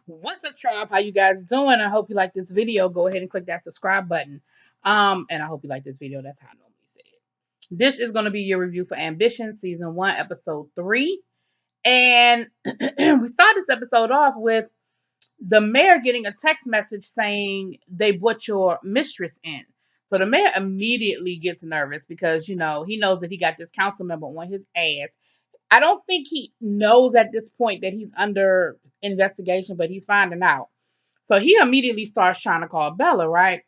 What's up, tribe? How you guys doing? I hope you like this video. Go ahead and click that subscribe button. And I hope you like this video. That's how I normally say it. This is going to be your review for Ambition, Season 1, Episode 3. And we start this episode off with the mayor getting a text message saying they brought your mistress in. So the mayor immediately gets nervous because, he knows that he got this council member on his ass. I don't think he knows at this point that he's under investigation, but he's finding out. So he immediately starts trying to call Bella, right?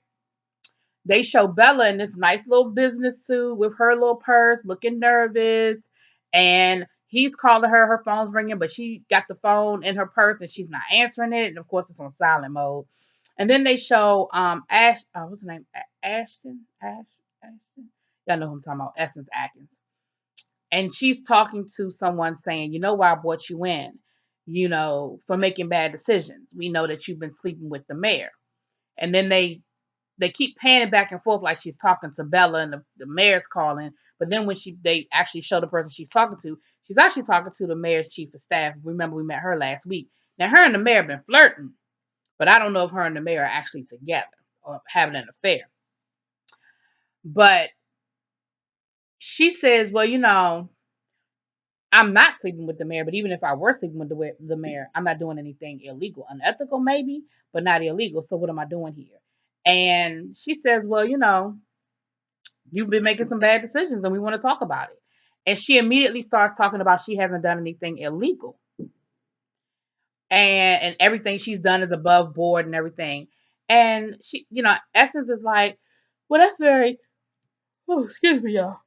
They show Bella in this nice little business suit with her little purse, looking nervous. And he's calling her, her phone's ringing, but she got the phone in her purse and she's not answering it. And of course, it's on silent mode. And then they show what's her name? Ashton. Y'all know who I'm talking about, Essence Atkins. And she's talking to someone saying, you know why I brought you in, for making bad decisions. We know that you've been sleeping with the mayor. And then they keep panning back and forth like she's talking to Bella and the mayor's calling. But then when they actually show the person she's talking to, she's actually talking to the mayor's chief of staff. Remember, we met her last week. Now, her and the mayor have been flirting, but I don't know if her and the mayor are actually together or having an affair. But she says, well, I'm not sleeping with the mayor, but even if I were sleeping with the mayor, I'm not doing anything illegal. Unethical, maybe, but not illegal. So what am I doing here? And she says, well, you've been making some bad decisions and we want to talk about it. And she immediately starts talking about she hasn't done anything illegal. And everything she's done is above board and everything. And she, Essence is like, well, that's very, oh, excuse me, y'all.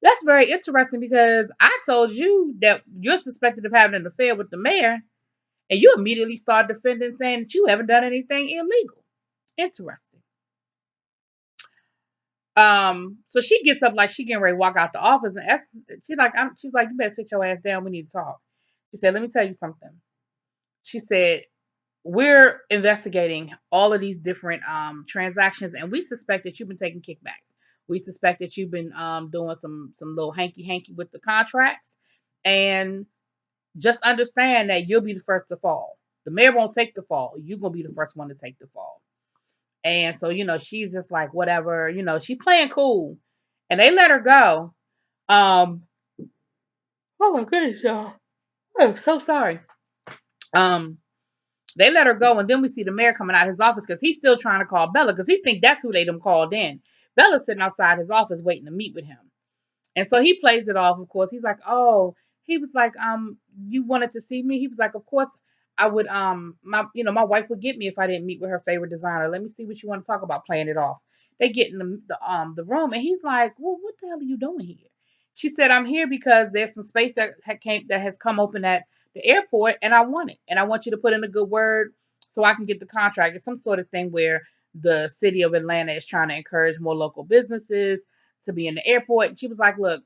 That's very interesting because I told you that you're suspected of having an affair with the mayor, and you immediately start defending, saying that you haven't done anything illegal. Interesting. So she gets up like she getting ready to walk out the office, and she's like, you better sit your ass down. We need to talk. She said, let me tell you something. She said, we're investigating all of these different transactions, and we suspect that you've been taking kickbacks. We suspect that you've been doing some little hanky with the contracts, and just understand that you'll be the first to fall. The mayor won't take the fall. You're gonna be the first one to take the fall. And so, she's just like, whatever, she's playing cool. And they let her go. Um, oh my goodness, y'all. I'm so sorry. Um, they let her go, and then we see the mayor coming out of his office because he's still trying to call Bella because he think that's who they done called in. Bella's sitting outside his office waiting to meet with him. And so he plays it off, of course. He's like, oh, he was like, you wanted to see me? He was like, of course I would, my wife would get me if I didn't meet with her favorite designer. Let me see what you want to talk about, playing it off. They get in the room and he's like, well, what the hell are you doing here? She said, I'm here because there's some space that has come open at the airport and I want it. And I want you to put in a good word so I can get the contract. It's some sort of thing where the city of Atlanta is trying to encourage more local businesses to be in the airport. And she was like, look,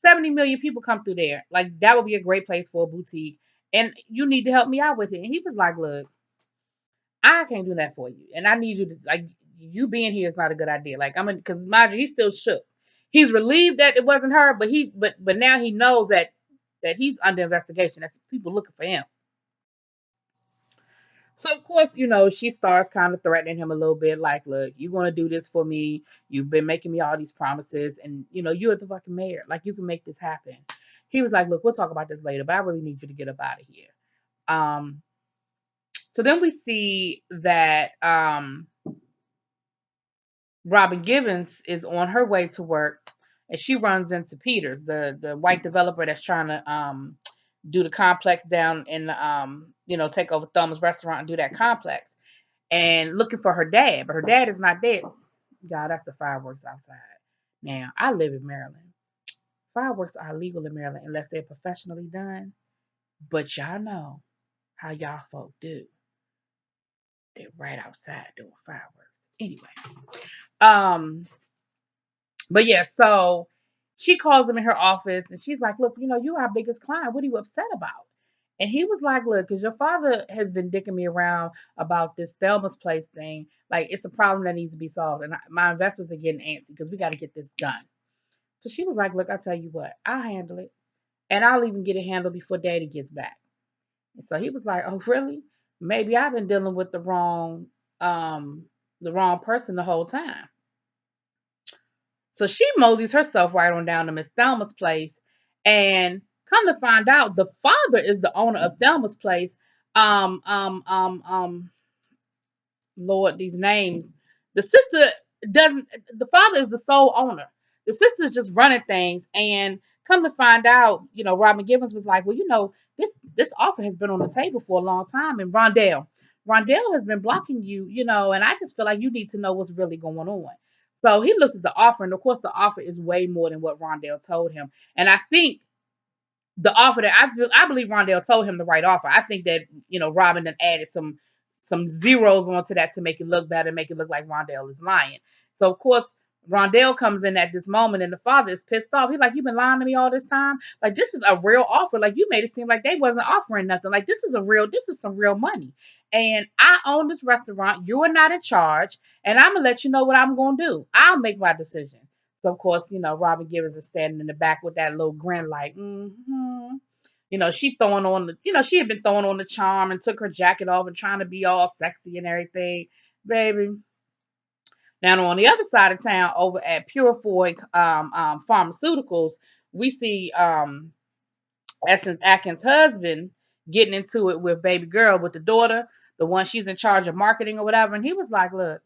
70 million people come through there. Like, that would be a great place for a boutique. And you need to help me out with it. And he was like, look, I can't do that for you. And I need you to, like, you being here is not a good idea. Like, because mind you, he's still shook. He's relieved that it wasn't her, but now he knows that he's under investigation. That's people looking for him. So of course, she starts kind of threatening him a little bit, like, look, you're gonna do this for me. You've been making me all these promises, and you're the fucking mayor. Like, you can make this happen. He was like, look, we'll talk about this later, but I really need you to get up out of here. Um, so then we see that Robin Givins is on her way to work, and she runs into Peters, the white developer that's trying to do the complex down in the take over Thumba's restaurant and do that complex, and looking for her dad, but her dad is not dead. God, that's the fireworks outside. Now, I live in Maryland. Fireworks are illegal in Maryland unless they're professionally done. But y'all know how y'all folk do. They're right outside doing fireworks. Anyway. Um, but yeah, so she calls him in her office and she's like, look, you're our biggest client. What are you upset about? And he was like, look, because your father has been dicking me around about this Thelma's Place thing. Like, it's a problem that needs to be solved. And my investors are getting antsy because we got to get this done. So she was like, look, I'll tell you what, I'll handle it. And I'll even get it handled before daddy gets back. And so he was like, oh, really? maybe I've been dealing with um the wrong person the whole time. So she moseys herself right on down to Miss Thelma's place, and come to find out, the father is the owner of Thelma's place. Um, um, um, um, Lord, these names. The sister doesn't. The father is the sole owner. The sister's just running things, and come to find out, Robin Givens was like, well, this offer has been on the table for a long time, and Rondell has been blocking you, and I just feel like you need to know what's really going on. So he looks at the offer, and of course, the offer is way more than what Rondell told him. And I think the offer that I believe Rondell told him the right offer. I think that Robin then added some zeros onto that to make it look better, make it look like Rondell is lying. So of course Rondell comes in at this moment, and the father is pissed off. He's like, "You've been lying to me all this time. Like this is a real offer. Like you made it seem like they wasn't offering nothing. Like this is some real money. And I own this restaurant. You are not in charge, and I'm gonna let you know what I'm gonna do. I'll make my decision." So of course, Robin Givens is standing in the back with that little grin, like, mm-hmm. She throwing on she had been throwing on the charm and took her jacket off and trying to be all sexy and everything, baby. Now on the other side of town, over at Purifoy Pharmaceuticals, we see Essence Atkins' husband getting into it with baby girl, with the daughter, the one she's in charge of marketing or whatever. And he was like, "Look,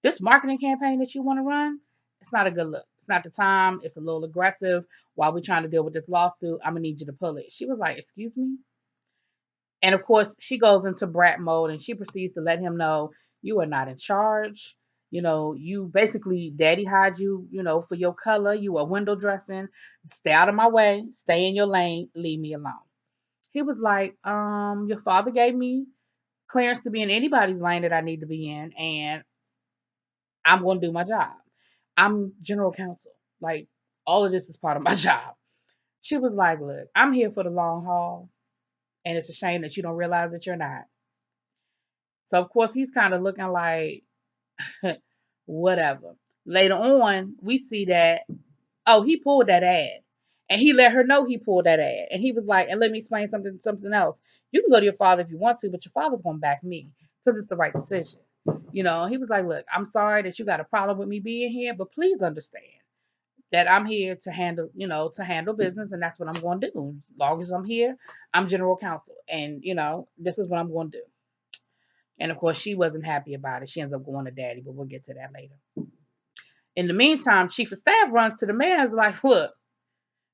this marketing campaign that you want to run, it's not a good look. It's not the time. It's a little aggressive. While we're trying to deal with this lawsuit, I'm gonna need you to pull it." She was like, "Excuse me?" And of course, she goes into brat mode and she proceeds to let him know, "You are not in charge. You basically daddy hired you, for your color. You are window dressing. Stay out of my way. Stay in your lane. Leave me alone." He was like, "Your father gave me clearance to be in anybody's lane that I need to be in, and I'm going to do my job. I'm general counsel. Like, all of this is part of my job." She was like, "Look, I'm here for the long haul, and it's a shame that you don't realize that you're not." So, of course, he's kind of looking like, whatever. Later on, we see that, oh, he pulled that ad. And he let her know he pulled that ad. And he was like, "And let me explain something else. You can go to your father if you want to, but your father's going to back me because it's the right decision." He was like, "Look, I'm sorry that you got a problem with me being here, but please understand that I'm here to handle business, and that's what I'm going to do. As long as I'm here, I'm general counsel, and this is what I'm going to do." And of course, she wasn't happy about it. She ends up going to daddy, but we'll get to that later. In the meantime, chief of staff runs to the mayor and is like, "Look,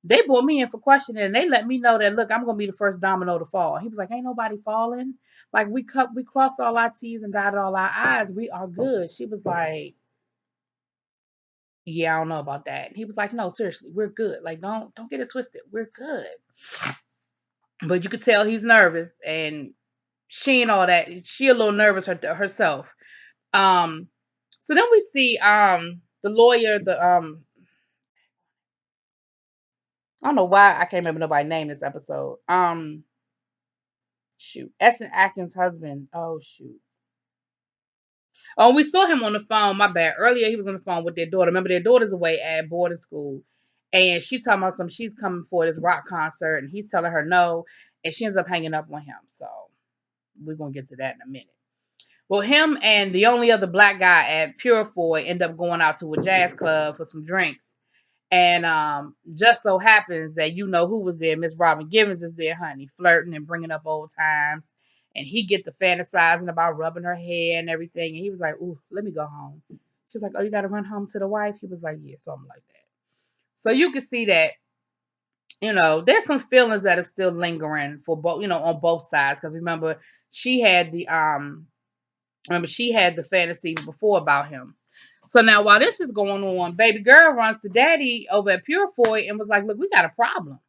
they brought me in for questioning, and they let me know that, look, I'm gonna be the first domino to fall." He was like, "Ain't nobody falling. Like we crossed all our T's and dotted all our I's. We are good." She was like, "Yeah, I don't know about that." He was like, "No, seriously, we're good. Like, don't get it twisted. We're good." But you could tell he's nervous, and she and all that. She a little nervous herself. Um, so then we see the lawyer, I don't know why I can't remember nobody's name this episode. Shoot, Essen Atkins' husband. Oh shoot. Oh, we saw him on the phone. My bad. Earlier, he was on the phone with their daughter. Remember, their daughter's away at boarding school, and she talking about some. She's coming for this rock concert, and he's telling her no, and she ends up hanging up on him. So we're gonna get to that in a minute. Well, him and the only other black guy at Purifoy end up going out to a jazz club for some drinks. And just so happens that who was there. Miss Robin Givens is there, honey, flirting and bringing up old times. And he get to fantasizing about rubbing her hair and everything. And he was like, "Ooh, let me go home." She was like, "Oh, you got to run home to the wife?" He was like, "Yeah, something like that." So you can see that, there's some feelings that are still lingering for both, on both sides. Because she had the she had the fantasy before about him. So now while this is going on, baby girl runs to daddy over at Purifoy and was like, "Look, we got a problem."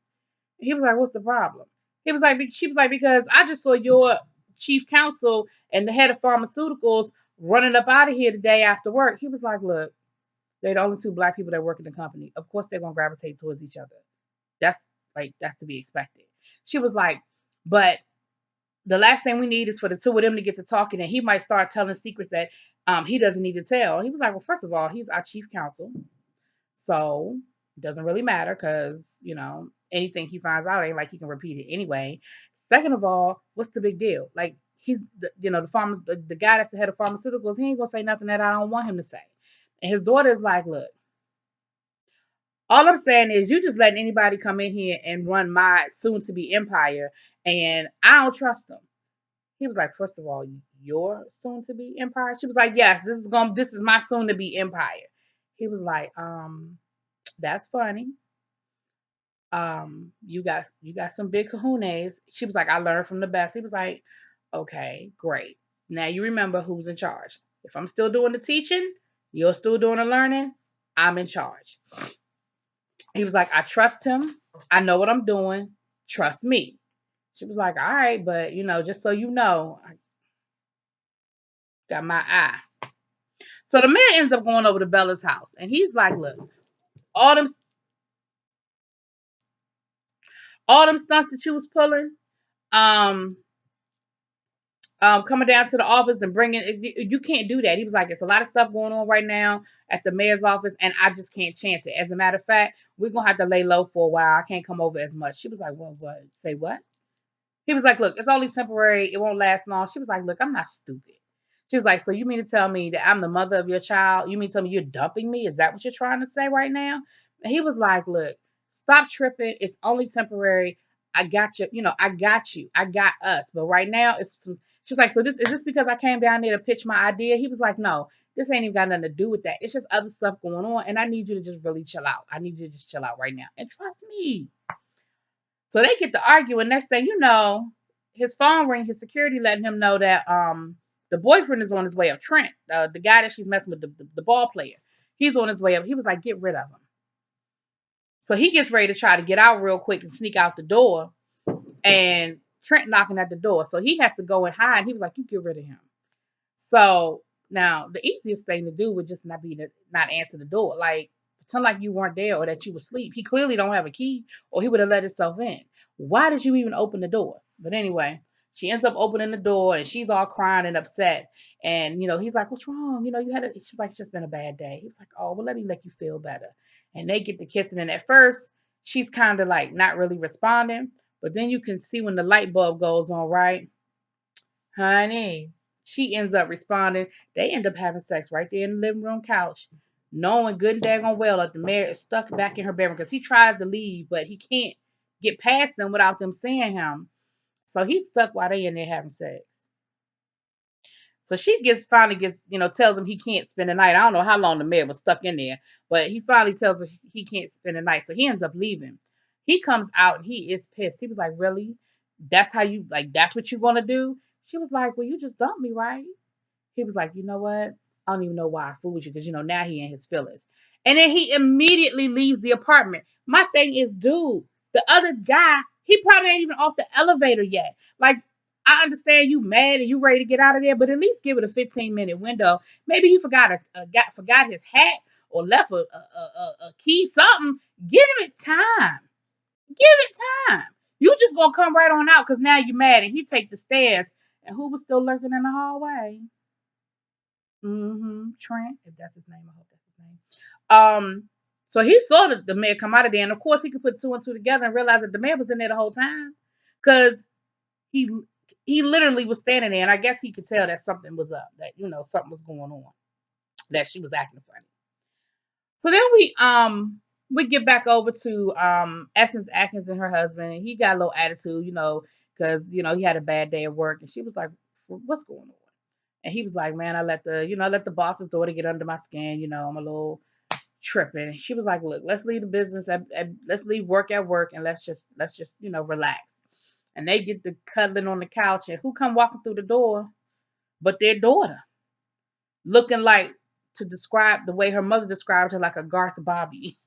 He was like, "What's the problem?" She was like, "Because I just saw your chief counsel and the head of pharmaceuticals running up out of here the day after work." He was like, "Look, they're the only two black people that work in the company. Of course they're gonna gravitate towards each other. That's that's to be expected." She was like, "But the last thing we need is for the two of them to get to talking, and he might start telling secrets that he doesn't need to tell." He was like, "Well, first of all, he's our chief counsel. So Doesn't really matter because, anything he finds out ain't like he can repeat it anyway. Second of all, what's the big deal? Like, he's the guy that's the head of pharmaceuticals, he ain't gonna say nothing that I don't want him to say. And his daughter is like, look, all I'm saying is you just letting anybody come in here and run my soon to be empire, and I don't trust them. He was like, first of all, your soon to be empire? She was like, yes, this is my soon to be empire. He was like, that's funny. You got some big kahunas. She was like, I learned from the best. He was like, okay, great. Now you remember who's in charge. If I'm still doing the teaching, you're still doing the learning, I'm in charge. He was like, I trust him. I know what I'm doing. Trust me. She was like, all right, but just so you know, I got my eye. So the man ends up going over to Bella's house, and he's like, look, all them stunts that you was pulling, um, coming down to the office and bringing you can't do that. He was like, it's a lot of stuff going on right now at the mayor's office, and I just can't chance it. As a matter of fact, we're gonna have to lay low for a while. I can't come over as much. She was like, well, what? Say what? He was like, look, it's only temporary. It won't last long. She was like, look, I'm not stupid. She was like, so you mean to tell me that I'm the mother of your child? You mean to tell me you're dumping me? Is that what you're trying to say right now? And he was like, look, stop tripping. It's only temporary. I got you. I got you. I got us. But right now, she was like, so this is this because I came down there to pitch my idea? He was like, no, this ain't even got nothing to do with that. It's just other stuff going on. And I need you to just really chill out. I need you to just chill out right now. And trust me. So they get to arguing. Next thing you know, his phone ring, his security letting him know that the boyfriend is on his way up. Trent, the guy that she's messing with, the ball player, he's on his way up. He was like, get rid of him. So he gets ready to try to get out real quick and sneak out the door. And Trent knocking at the door. So he has to go and hide. He was like, you get rid of him. So now the easiest thing to do would just not answer the door. Like pretend like you weren't there or that you were asleep. He clearly don't have a key or he would have let himself in. Why did you even open the door? But anyway, she ends up opening the door and she's all crying and upset. And he's like, what's wrong? She's like, it's just been a bad day. He was like, oh, well, let me make you feel better. And they get to kissing. And at first, she's kind of like not really responding. But then you can see when the light bulb goes on, right? Honey, she ends up responding. They end up having sex right there in the living room couch, knowing good and daggone well that the mayor is stuck back in her bedroom because he tries to leave, but he can't get past them without them seeing him. So he's stuck while they in there having sex. So she finally gets, tells him he can't spend the night. I don't know how long the mayor was stuck in there, but he finally tells her he can't spend the night. So he ends up leaving. He comes out and he is pissed. He was like, really? That's how you like that's what you're gonna do? She was like, well, you just dumped me, right? He was like, you know what? I don't even know why I fooled you because now he in his feelings. And then he immediately leaves the apartment. My thing is, dude, the other guy, he probably ain't even off the elevator yet. Like, I understand you mad and you ready to get out of there, but at least give it a 15-minute window. Maybe he forgot his hat or left a key, something. Give it time. Give it time. You just gonna come right on out because now you're mad and he take the stairs. And who was still lurking in the hallway? Trent, if that's his name, I hope that's his name. So he saw the mayor come out of there, and of course he could put two and two together and realize that the mayor was in there the whole time, because he he literally was standing there, and I guess he could tell that something was up, that something was going on, that she was acting funny. So then we get back over to Essence Atkins and her husband, and he got a little attitude, because he had a bad day at work, and she was like, "What's going on?" And he was like, man, I let the boss's daughter get under my skin. I'm a little tripping. And she was like, look, let's leave the business let's leave work at work and let's just relax. And they get to cuddling on the couch, and who come walking through the door but their daughter, looking like, to describe the way her mother described her, like a Barbie.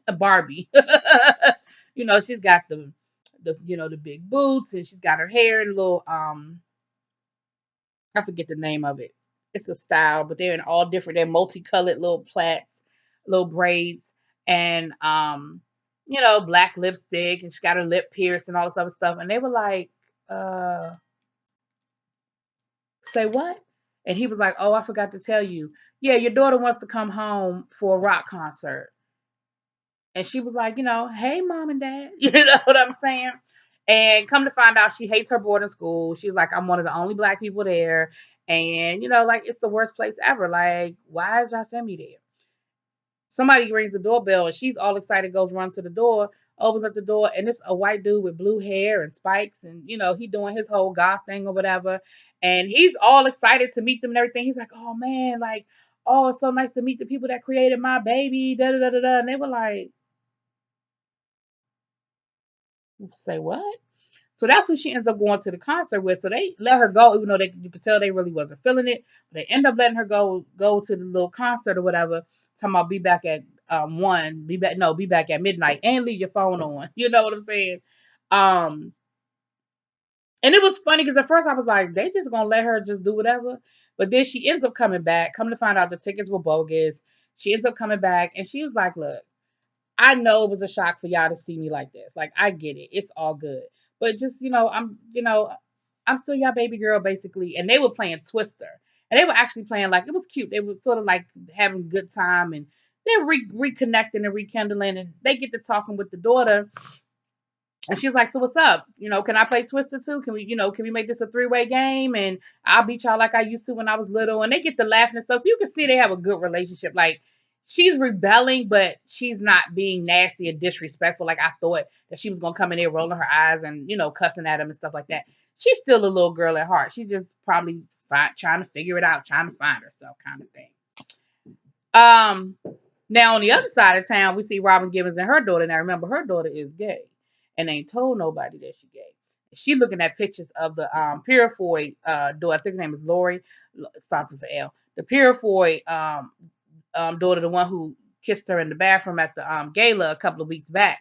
She's got the big boots, and she's got her hair in a little I forget the name of it. It's a style, but they're in all different. They're multicolored little plaits, little braids, and black lipstick, and she got her lip pierced and all this other stuff. And they were like, "Say what?" And he was like, "Oh, I forgot to tell you. Yeah, your daughter wants to come home for a rock concert." And she was like, hey, mom and dad. You know what I'm saying? And come to find out, she hates her boarding school. She was like, I'm one of the only black people there. And, like, it's the worst place ever. Like, why did y'all send me there? Somebody rings the doorbell and she's all excited, goes run to the door, opens up the door, and it's a white dude with blue hair and spikes, and he doing his whole goth thing or whatever. And he's all excited to meet them and everything. He's like, oh man, like, oh, it's so nice to meet the people that created my baby. Da da da da da. And they were like, say what? So that's who she ends up going to the concert with. So they let her go, even though you could tell they really wasn't feeling it. But they end up letting her go to the little concert or whatever. Talking about be back at one, be back at midnight, and leave your phone on. You know what I'm saying? Um, and it was funny because at first I was like, they just gonna let her just do whatever. But then she ends up coming back. Come to find out the tickets were bogus. She ends up coming back and she was like, look, I know it was a shock for y'all to see me like this. Like, I get it. It's all good. But just, I'm still y'all baby girl, basically. And they were playing Twister. And they were actually playing, like, it was cute. They were sort of like having a good time. And they're reconnecting and rekindling. And they get to talking with the daughter. And she's like, so what's up? Can I play Twister too? Can we make this a three-way game? And I'll beat y'all like I used to when I was little. And they get to laughing and stuff. So you can see they have a good relationship. Like, she's rebelling, but she's not being nasty or disrespectful. Like, I thought that she was going to come in there rolling her eyes and, cussing at him and stuff like that. She's still a little girl at heart. She's just probably trying to figure it out, trying to find herself kind of thing. Um, Now on the other side of town, we see Robin Givens and her daughter. Now remember, her daughter is gay, and ain't told nobody that she's gay. She looking at pictures of the Purifoy daughter. I think her name is Lori. It starts with an L. The Purifoy daughter, the one who kissed her in the bathroom at the gala a couple of weeks back.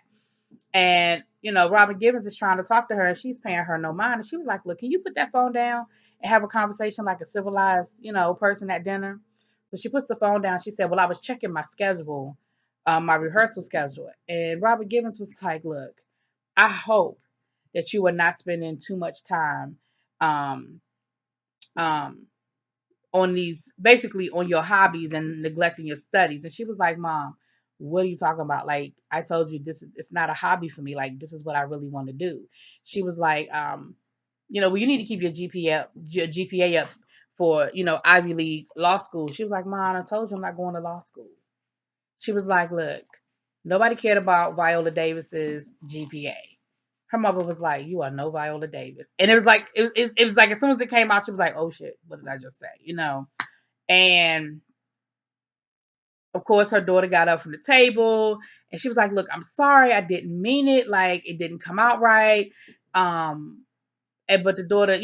And Robin Givens is trying to talk to her, and she's paying her no mind. And she was like, "Look, can you put that phone down and have a conversation like a civilized, person at dinner?" So she puts the phone down. She said, "Well, I was checking my schedule, my rehearsal schedule." And Robert Givens was like, "Look, I hope that you are not spending too much time um, um, on these, basically on your hobbies and neglecting your studies." And she was like, "Mom, what are you talking about? Like, I told you it's not a hobby for me. Like, this is what I really want to do." She was like, well, you need to keep your GPA up for, Ivy League law school. She was like, "Mom, I told you I'm not going to law school." She was like, "Look, nobody cared about Viola Davis's GPA." Her mother was like, "You are no Viola Davis." And it was like, it was like, as soon as it came out, she was like, "Oh shit, what did I just say?" And of course, her daughter got up from the table and she was like, "Look, I'm sorry. I didn't mean it. Like, it didn't come out right." Um, but the daughter,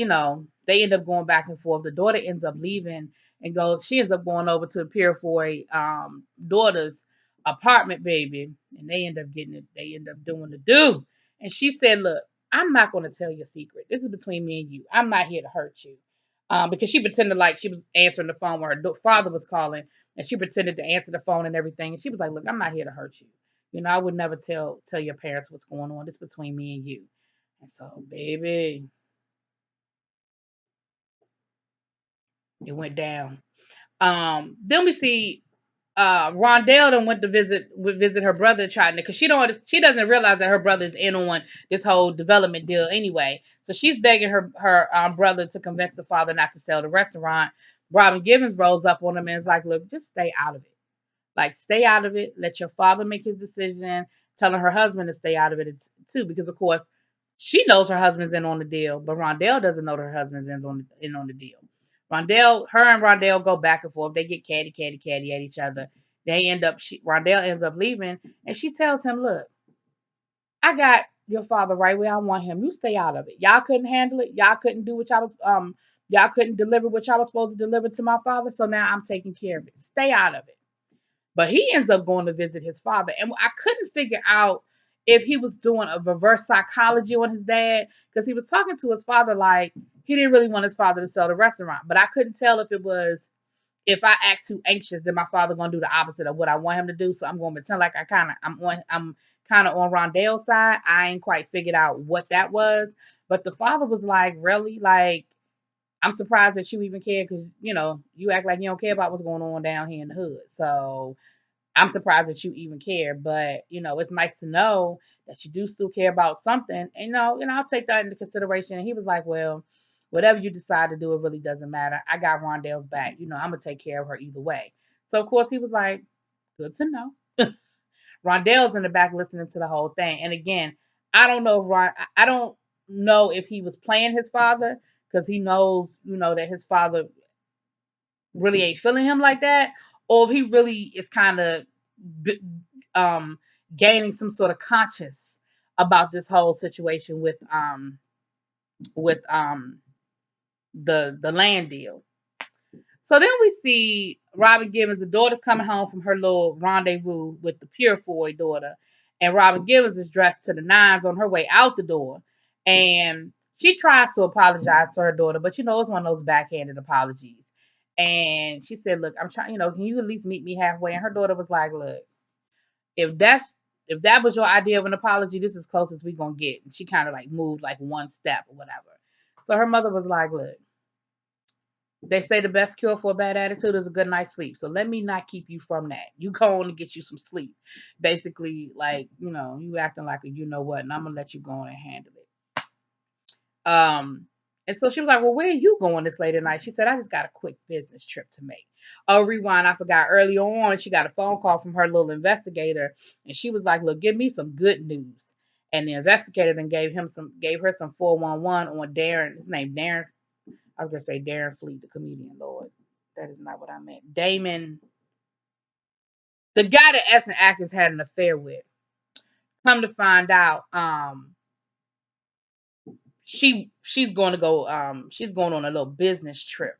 they end up going back and forth. The daughter ends up leaving and she ends up going over to Purifoy daughter's apartment, baby. And they end up getting it. They end up doing the do. And she said, "Look, I'm not going to tell your secret. This is between me and you. I'm not here to hurt you." Because she pretended like she was answering the phone when her father was calling, and she pretended to answer the phone and everything. And she was like, "Look, I'm not here to hurt you. I would never tell your parents what's going on. It's between me and you." And so, baby, it went down. Then we see Rondell then went to visit her brother, trying to, because she doesn't realize that her brother's in on this whole development deal anyway. So she's begging her brother to convince the father not to sell the restaurant. Robin Givens rolls up on him and is like, "Look, just stay out of it. Like, stay out of it. Let your father make his decision." Telling her husband to stay out of it too, because of course she knows her husband's in on the deal, but Rondell doesn't know that her husband's in on the deal. Her and Rondell go back and forth. They get catty at each other. Rondell ends up leaving, and she tells him, "Look, I got your father right where I want him. You stay out of it. Y'all couldn't handle it. Y'all couldn't do what y'all couldn't deliver what y'all was supposed to deliver to my father. So now I'm taking care of it. Stay out of it." But he ends up going to visit his father. And I couldn't figure out if he was doing a reverse psychology on his dad, because he was talking to his father like he didn't really want his father to sell the restaurant. But I couldn't tell if it was, if I act too anxious, then my father gonna do the opposite of what I want him to do. So I'm gonna pretend like I'm kind of on Rondell's side. I ain't quite figured out what that was. But the father was like, "Really? Like, I'm surprised that you even care, because you act like you don't care about what's going on down here in the hood." So I'm surprised that you even care, but it's nice to know that you do still care about something. And I'll take that into consideration. And he was like, well, whatever you decide to do, it really doesn't matter. I got Rondell's back. I'm gonna take care of her either way. So of course he was like, good to know. Rondell's in the back listening to the whole thing. And again, I don't know if I don't know if he was playing his father because he knows, that his father really ain't feeling him like that, or if he really is kind of um gaining some sort of conscience about this whole situation with the land deal. So then we see Robin Givens, the daughter's coming home from her little rendezvous with the Purefoy daughter, and Robin Givens is dressed to the nines on her way out the door, and she tries to apologize to her daughter, but it's one of those backhanded apologies. And she said, "Look, I'm trying. Can you at least meet me halfway?" And her daughter was like, "Look, if that was your idea of an apology, this is close as we gonna get." And she kind of like moved like one step or whatever. So her mother was like, "Look, they say the best cure for a bad attitude is a good night's sleep. So let me not keep you from that. You go on and get you some sleep." Basically, like, you acting like a you know what, and I'm gonna let you go on and handle it. And so she was like, "Well, where are you going this late at night?" She said, "I just got a quick business trip to make." Oh, rewind, I forgot early on, she got a phone call from her little investigator, and she was like, "Look, give me some good news." And the investigator then gave her some 411 on Darren. His name Darren. I was gonna say Darren Fleet, the comedian. Lord, that is not what I meant. Damon, the guy that Essen Atkins had an affair with. Come to find out, she's going to go. She's going on a little business trip.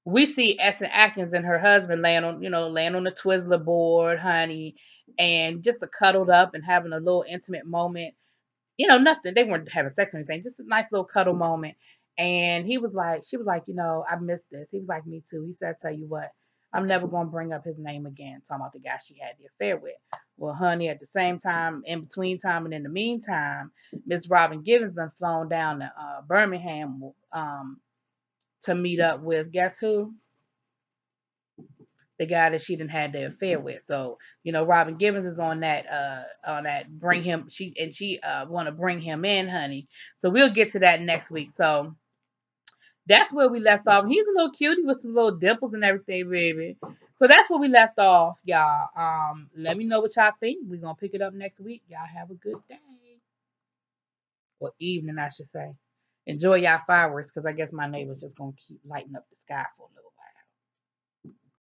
We see Essen Atkins and her husband laying on the Twizzler board, honey, and just a cuddled up and having a little intimate moment. Nothing. They weren't having sex or anything. Just a nice little cuddle moment. And she was like, I missed this. He was like, me too. He said, "Tell you what, I'm never gonna bring up his name again." Talking about the guy she had the affair with. Well, honey, at the same time, in between time, and in the meantime, Miss Robin Givens done flown down to Birmingham to meet up with guess who? The guy that she didn't had the affair with. So, Robin Givens is on that bring him she want to bring him in, honey. So we'll get to that next week. So that's where we left off. He's a little cutie with some little dimples and everything, baby. So that's where we left off, y'all. Let me know what y'all think. We're gonna pick it up next week. Y'all have a good day. Or evening, I should say. Enjoy y'all fireworks, because I guess my neighbor's just gonna keep lighting up the sky for a little